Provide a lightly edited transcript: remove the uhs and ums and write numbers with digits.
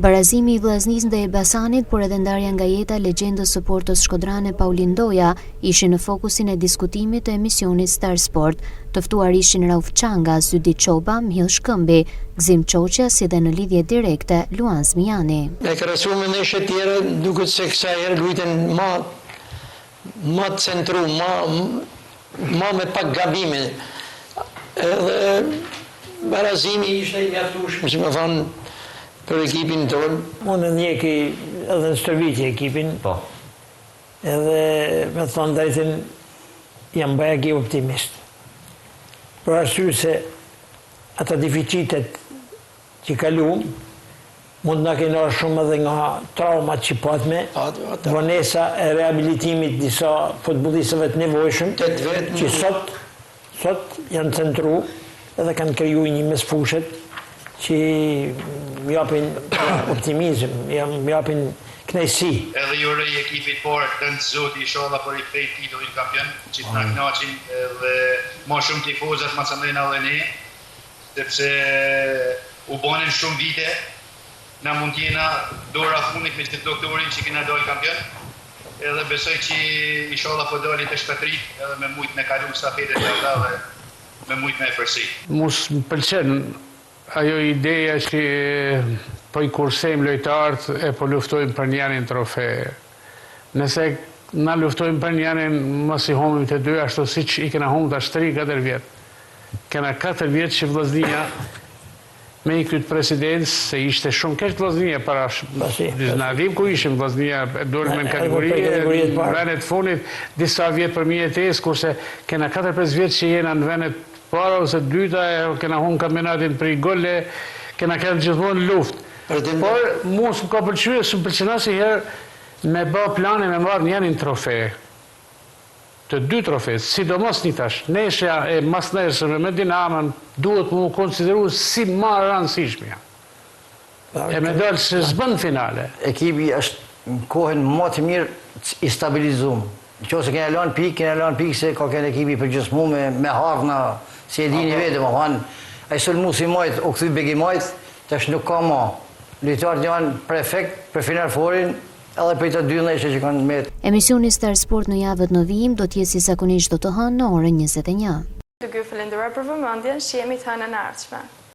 Barazimi i Vllaznisë ndaj Elbasanit, por edhe ndarja nga jeta e legjendës së Portos shkodrane Paulin Ndoja ishin në fokusin e diskutimit të emisionit Star Sport. Të ftuar ishin Rauf Çanga, Zydi Çoba, Mhill Shkëmbi, Gzim Çoqja, si dhe në lidhje direkte Luan Zmijani. Me krahasim me ndeshjet tjera, duket se kësaj herë luajten më të centru, më me pak gabime. Edhe barazimi ishte i mjaftueshëm, si më thonë, për ekipin tonë. Unë ndjeki edhe në stërvitje ekipin. Po. Edhe me thonë drejtën, jam bajagi optimist. Për arsye se ata deficitet që kaluam, mund na kenë shumë edhe nga traumat që patme, vonesa e rehabilitimit disa futbollistëve të nevojshëm, që sot janë centru edhe kanë kriju një mesfushet që më japin optimizëm, më japin kënaqësi. Edhe ju uroj ekipit parë të Zoti inshallah për i kthej titullin kampion, që të na kënaqin dhe më shumë tifozat ma sëmrejnë edhe ne, sepse u bonin shumë vite, na mund t'jena dora funit me që doktorin që kena dojë kampion, edhe besoj që inshallah po doli të shpëtrit edhe me mujt me kalu stafetet e ata dhe me mujt me e përsi. Mus më pëlqen ajo ideja që po i kursejmë lojtarët e po luftojmë për njanin trofe. Nëse na luftojmë për njanin, mos i humim të dy, ashtu si që i kena humë të 3-4 vjetë. Kena 4 vjetë që Vllaznia me i këtë presidentës, se ishte shumë keq Vllaznia para në adim ku ishim Vllaznia dorë me në kategorie, në venet funit, disa vjetë për mjetës, kurse kena 4-5 vjetë që jena në venet para ose dyta, kena humë kampionatin për i golle, kena këtë gjithmonë luft. Por mu s'm ka pëlqyer, s'm pëlqena si herë me bë plane me marrë njanin trofe. Të 2 trofe, sidomos një tash, neshja e masnerësëve me Dinamën duhet mu konsideru si ma rëndësishmja. E me dalë se s'bën finale. Ekipi është në kohën më të mirë i stabilizuar. Nëse kena lënë pikë se ka kënë ekipi përgjithësmu me harna, si e dini vetë, më thonë, ai sulmu si majt, u kthy begi majt, tash nuk ka ma. Lojtarët janë prefekt për Final Fourin, edhe për të 2 ndeshje që kanë met. Emisioni Star Sport në javët në vijim do të jetë si zakonisht do të hënë në orën 21. Të falenderoj për vëmendjen që jemi të hënën e ardhshme.